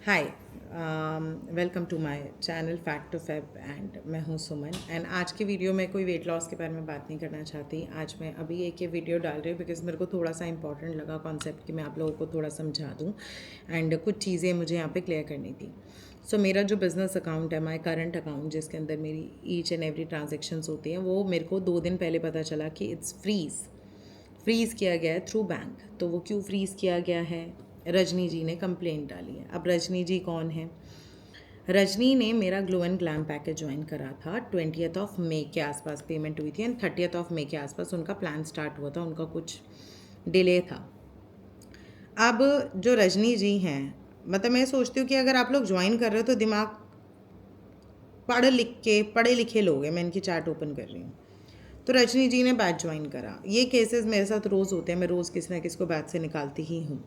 Hi, welcome to my channel fact to fab and मैं हूँ सुमन। And आज की वीडियो में कोई वेट लॉस के बारे में बात नहीं करना चाहती। आज मैं अभी एक ये वीडियो डाल रही हूँ बिकॉज मेरे को थोड़ा सा इंपॉर्टेंट लगा कॉन्सेप्ट कि मैं आप लोगों को थोड़ा समझा दूँ एंड कुछ चीज़ें मुझे यहाँ पे क्लियर करनी थी। सो मेरा जो बिज़नेस अकाउंट है, माय करंट अकाउंट, जिसके अंदर मेरी ईच एंड एवरी ट्रांजेक्शन्स होती हैं, वो मेरे को 2 दिन पहले पता चला कि इट्स फ्रीज़ किया गया है थ्रू बैंक। तो वो क्यों फ्रीज़ किया गया है? रजनी जी ने कंप्लेंट डाली है। अब रजनी जी कौन है? रजनी ने मेरा glow and glam package join करा था 20 के आसपास पेमेंट हुई थी एंड 30 के आसपास उनका प्लान स्टार्ट हुआ था। उनका कुछ डिले था। अब जो रजनी जी हैं, मतलब मैं सोचती हूँ कि अगर आप लोग ज्वाइन कर रहे हो तो दिमाग पढ़े लिखे लोग हैं। मैं इनकी चैट ओपन कर रही हूँ। तो रजनी जी ने बैच ज्वाइन करा। ये केसेस मेरे साथ रोज़ होते हैं। मैं रोज़ किसी ना किसी को बैच से निकालती ही हूँ।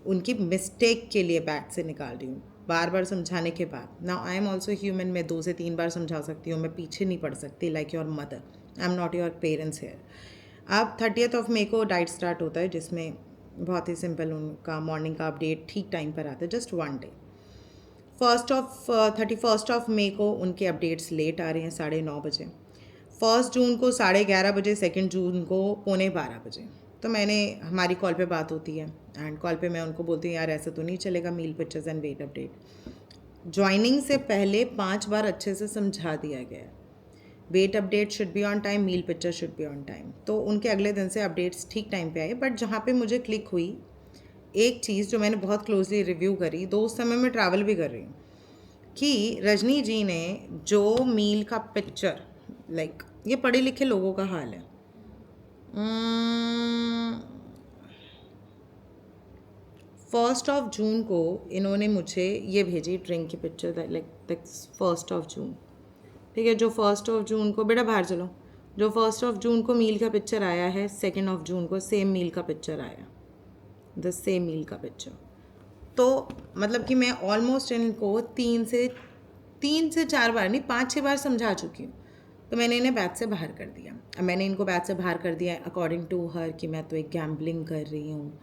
उनकी मिस्टेक के लिए बैच से निकाल रही हूँ, बार बार समझाने के बाद। Now I am also human. मैं 2 से 3 बार समझा सकती हूँ, मैं पीछे नहीं पड़ सकती like your mother. I am not your parents here. अब 30 को डाइट स्टार्ट होता है, जिसमें बहुत ही सिंपल उनका मॉर्निंग का अपडेट ठीक टाइम पर आता है, जस्ट 1 डे। 31 को उनके अपडेट्स लेट आ रहे हैं, 9:30 बजे। 1 जून को 11:30 बजे, 2 जून को 11:45 बजे। तो हमारी कॉल पे बात होती है एंड कॉल पे मैं उनको बोलती हूँ, यार ऐसा तो नहीं चलेगा, meal pictures and wait update. Joining से पहले 5 बार अच्छे से समझा दिया गया है। Weight update should be on time, meal picture should be on time. तो उनके अगले दिन से अपडेट्स ठीक टाइम पे आए। बट जहाँ पे मुझे क्लिक हुई एक चीज़, जो मैंने बहुत क्लोजली रिव्यू करी, उस समय मैं ट्रैवल भी कर रही हूँ, कि रजनी जी ने जो मील का पिक्चर, लाइक ये पढ़े लिखे लोगों का हाल है। 1 जून को इन्होंने मुझे ये भेजी ड्रिंक की पिक्चर, लाइक 1 जून। ठीक है, जो 1 जून को, बेटा बाहर चलो, जो 1 जून को मील का पिक्चर आया है, 2 जून को सेम मील का पिक्चर आया, द सेम मील का पिक्चर। तो मतलब कि मैं ऑलमोस्ट इनको 3 से 4 बार नहीं, 5-6 बार समझा चुकी हूँ। तो मैंने इन्हें बैच से बाहर कर दिया। अब मैंने इनको बैच से बाहर कर दिया अकॉर्डिंग टू हर कि मैं तो एक गैम्बलिंग कर रही हूँ,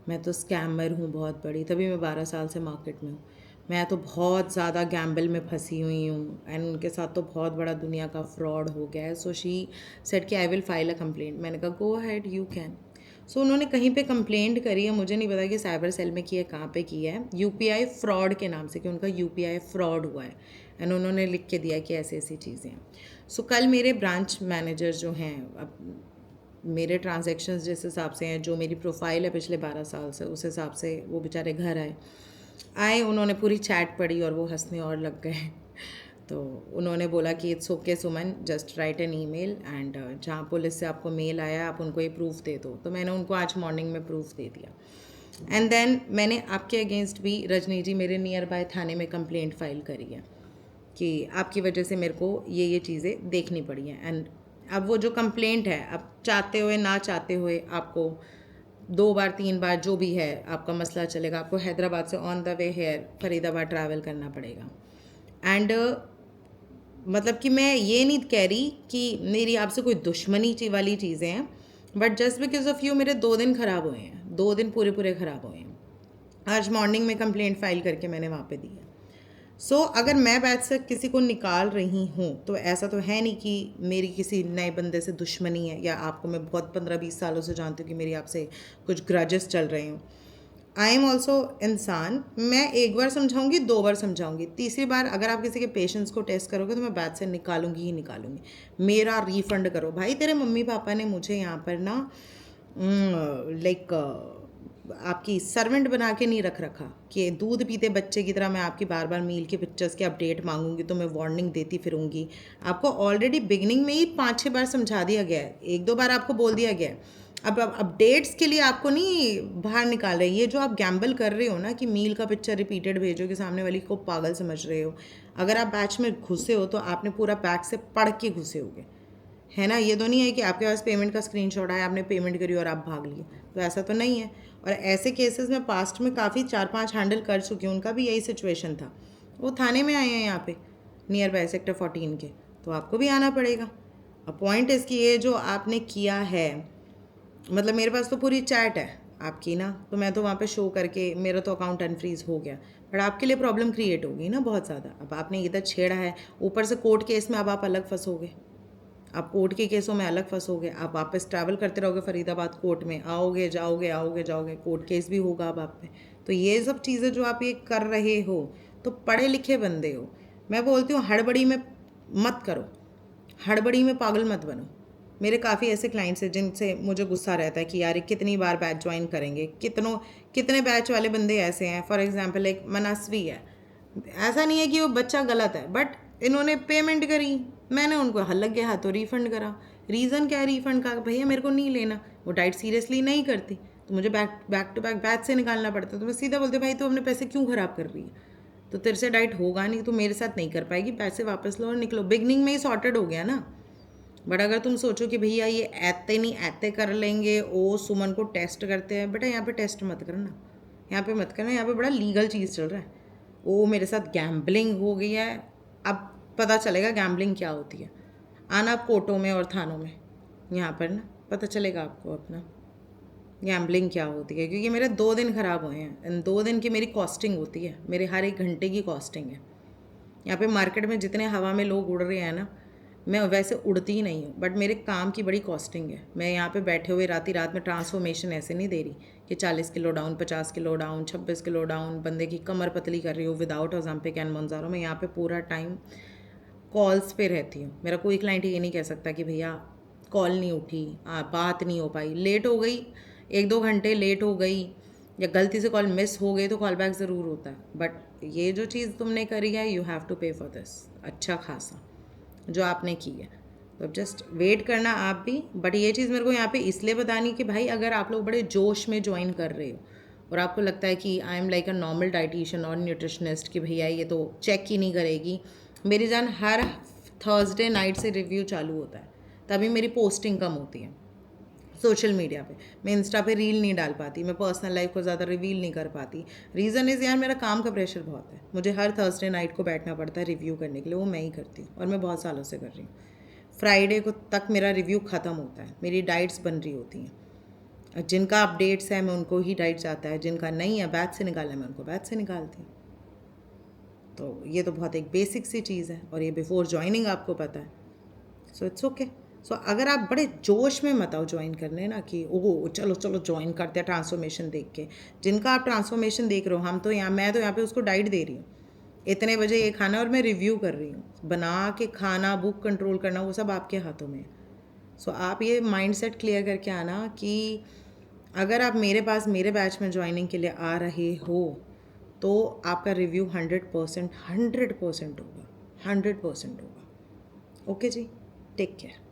मैं तो स्कैमर हूँ बहुत बड़ी, तभी मैं 12 साल से मार्केट में हूँ। मैं तो बहुत ज़्यादा गैम्बल में फंसी हुई हूँ एंड उनके साथ तो बहुत बड़ा दुनिया का फ्रॉड हो गया है। सो शी सेड कि I will file a complaint. मैंने कहा गो अहेड, यू कैन। सो उन्होंने कहीं पे कंप्लेंट करी है, मुझे नहीं पता कि साइबर सेल में की है, कहाँ पे की है, यूपीआई फ्रॉड के नाम से, कि उनका यूपीआई फ्रॉड हुआ है एंड उन्होंने लिख के दिया कि ऐसी ऐसी चीज़ें हैं। सो कल मेरे ब्रांच मैनेजर जो हैं, अब मेरे ट्रांजैक्शंस जिस हिसाब से हैं, जो मेरी प्रोफाइल है पिछले 12 साल से, उस हिसाब से वो बेचारे घर आए, उन्होंने पूरी चैट पढ़ी और वो हंसने और लग गए। तो उन्होंने बोला कि it's okay Suman, just write an email and जहाँ पुलिस से आपको मेल आया आप उनको ये प्रूफ दे दो। तो मैंने उनको आज मॉर्निंग में प्रूफ दे दिया एंड देन मैंने आपके अगेंस्ट भी, रजनी जी, मेरे नियर बाय थाने में कंप्लेंट फाइल करी है कि आपकी वजह से मेरे को ये चीज़ें देखनी पड़ी हैं। एंड अब वो जो कंप्लेंट है, अब चाहते हुए ना चाहते हुए आपको 2 बार 3 बार जो भी है आपका मसला चलेगा, आपको हैदराबाद से on the way here Faridabad travel करना पड़ेगा। एंड मतलब कि मैं ये नहीं कह रही कि मेरी आपसे कोई दुश्मनी वाली चीज़ें हैं, but just because of you मेरे 2 दिन ख़राब हुए हैं, 2 दिन पूरे पूरे ख़राब हुए हैं। आज मॉर्निंग में कंप्लेंट फाइल करके मैंने वहाँ पे दी है। सो अगर मैं बैच से किसी को निकाल रही हूँ तो ऐसा तो है नहीं कि मेरी किसी नए बंदे से दुश्मनी है, या आपको मैं बहुत 15-20 सालों से जानती हूँ कि मेरी आपसे कुछ ग्रजेस चल रहे हूँ। आई एम ऑल्सो इंसान। मैं 1 बार समझाऊंगी, 2 बार समझाऊंगी, तीसरी बार अगर आप किसी के पेशेंस को टेस्ट करोगे तो मैं बैच से निकालूंगी ही निकालूंगी। मेरा रिफंड करो भाई। तेरे मम्मी पापा ने मुझे यहाँ पर ना लाइक आपकी सर्वेंट बना के नहीं रखा कि दूध पीते बच्चे की तरह मैं आपकी बार बार मील के पिक्चर्स के अपडेट मांगूंगी तो मैं वार्निंग देती फिरूंगी। आपको ऑलरेडी बिगनिंग में ही 5-6 बार समझा दिया गया है, 1-2 बार आपको बोल दिया गया है। अब अपडेट्स के लिए आपको नहीं बाहर निकाल रहे। ये जो आप गैम्बल कर रहे हो ना कि मील का पिक्चर रिपीटेड भेजो कि सामने वाली को पागल समझ रहे हो। अगर आप बैच में घुसे हो तो आपने पूरा बैच से पढ़ के घुसे होगे, है ना। ये तो नहीं है कि आपके पास पेमेंट का स्क्रीनशॉट आया, आपने पेमेंट करी और आप भाग लिए, तो ऐसा तो नहीं है। और ऐसे केसेस में पास्ट में काफ़ी 4-5 हैंडल कर चुकी हूँ, उनका भी यही सिचुएशन था। वो थाने में आए हैं यहाँ पे नियर बाय सेक्टर 14 के, तो आपको भी आना पड़ेगा। अब पॉइंट इसकी ये जो आपने किया है, मतलब मेरे पास तो पूरी चैट है आपकी ना, तो मैं तो वहाँ पे शो करके मेरा तो अकाउंट अनफ्रीज हो गया। बट आपके लिए प्रॉब्लम क्रिएट होगी ना बहुत ज़्यादा। अब आपने इधर छेड़ा है, ऊपर से कोर्ट केस में अब आप अलग फंसोगे, आप कोर्ट के केसों में अलग फंसोगे, आप वापस ट्रैवल करते रहोगे फरीदाबाद कोर्ट में, आओगे जाओगे आओगे जाओगे, कोर्ट केस भी होगा अब आप पे। तो ये सब चीज़ें जो आप ये कर रहे हो, तो पढ़े लिखे बंदे हो, मैं बोलती हूँ हड़बड़ी में मत करो, हड़बड़ी में पागल मत बनो। मेरे काफ़ी ऐसे क्लाइंट्स हैं जिनसे मुझे गुस्सा रहता है कि यार कितनी बार बैच ज्वाइन करेंगे, कितने बैच वाले बंदे ऐसे हैं। फॉर एग्जांपल एक मनस्वी है, ऐसा नहीं है कि वो बच्चा गलत है, बट इन्होंने पेमेंट करी, मैंने उनको हल लग गया हाथों रिफ़ंड करा। रीज़न क्या है रिफ़ंड का? भैया मेरे को नहीं लेना। वो डाइट सीरियसली नहीं करती तो मुझे बैक टू बैक बैच से निकालना पड़ता। तो मैं सीधा बोलती भाई तू अपने पैसे क्यों ख़राब कर रही है? तो तेरे से डाइट होगा नहीं, तो मेरे साथ नहीं कर पाएगी, पैसे वापस लो और निकलो। बिगनिंग में ही सॉर्टेड हो गया ना। बट अगर तुम सोचो कि भैया ये ऐते नहीं ऐते कर लेंगे, ओ सुमन को टेस्ट करते हैं, बेटा यहाँ पे टेस्ट मत करना, यहाँ पे मत करना, यहाँ पे बड़ा लीगल चीज़ चल रहा है। ओ मेरे साथ गैम्बलिंग हो गई है, अब पता चलेगा गैम्बलिंग क्या होती है। आना आप कोर्टों में और थानों में, यहाँ पर ना पता चलेगा आपको अपना गैम्बलिंग क्या होती है। क्योंकि मेरे 2 दिन ख़राब हुए हैं, इन 2 दिन की मेरी कॉस्टिंग होती है, मेरे हर 1 घंटे की कॉस्टिंग है। यहाँ पे मार्केट में जितने हवा में लोग उड़ रहे हैं ना, मैं वैसे उड़ती ही नहीं हूँ, बट मेरे काम की बड़ी कॉस्टिंग है। मैं यहाँ पे बैठे हुए रात में ट्रांसफॉर्मेशन ऐसे नहीं दे रही कि 40 kilo down, 50 kilo down, 26 kilo down, बंदे की कमर पतली कर रही हूँ विदाउट ओज़ेम्पिक एंड मोंजारो। मैं यहाँ पे पूरा टाइम कॉल्स पे रहती हूँ। मेरा कोई क्लाइंट ये नहीं कह सकता कि भैया कॉल नहीं उठी, बात नहीं हो पाई, लेट हो गई, 1-2 घंटे लेट हो गई या गलती से कॉल मिस हो गई तो कॉल बैक ज़रूर होता है। बट ये जो चीज़ तुमने करी है, यू हैव टू पे फॉर दिस, अच्छा खासा जो आपने की है। तो जस्ट वेट करना आप भी। बट ये चीज़ मेरे को यहाँ पे इसलिए बतानी कि भाई अगर आप लोग बड़े जोश में ज्वाइन कर रहे हो और आपको लगता है कि I am like a normal dietitian और न्यूट्रिशनिस्ट कि भैया ये तो चेक ही नहीं करेगी, मेरी जान हर थर्सडे नाइट से रिव्यू चालू होता है, तभी मेरी पोस्टिंग कम होती है सोशल मीडिया पे। मैं इंस्टा पे रील नहीं डाल पाती, मैं पर्सनल लाइफ को ज़्यादा रिवील नहीं कर पाती। रीज़न इज़ यार मेरा काम का प्रेशर बहुत है, मुझे हर थर्सडे नाइट को बैठना पड़ता है रिव्यू करने के लिए, वो मैं ही करती हूँ और मैं बहुत सालों से कर रही हूँ। फ्राइडे को तक मेरा रिव्यू ख़त्म होता है, मेरी डाइट्स बन रही होती हैं। जिनका अपडेट्स है मैं उनको ही डाइट्स आता है, जिनका नहीं है बैच से निकालना है मैं उनको बैच से निकालती हूँ। तो ये तो बहुत एक बेसिक सी चीज़ है और ये बिफोर ज्वाइनिंग आपको पता है। So it's okay. सो अगर आप बड़े जोश में मत आओ ज्वाइन करने ना कि ओह चलो चलो ज्वाइन करते हैं ट्रांसफॉर्मेशन देख के। जिनका आप ट्रांसफॉर्मेशन देख रहे हो, मैं तो यहाँ पे उसको डाइट दे रही हूँ, इतने बजे ये खाना और मैं रिव्यू कर रही हूँ। बना के खाना, बुक कंट्रोल करना, वो सब आपके हाथों में है। सो आप ये माइंडसेट क्लियर करके आना कि अगर आप मेरे पास मेरे बैच में ज्वाइनिंग के लिए आ रहे हो तो आपका रिव्यू 100% होगा, 100% होगा। ओके जी, टेक केयर।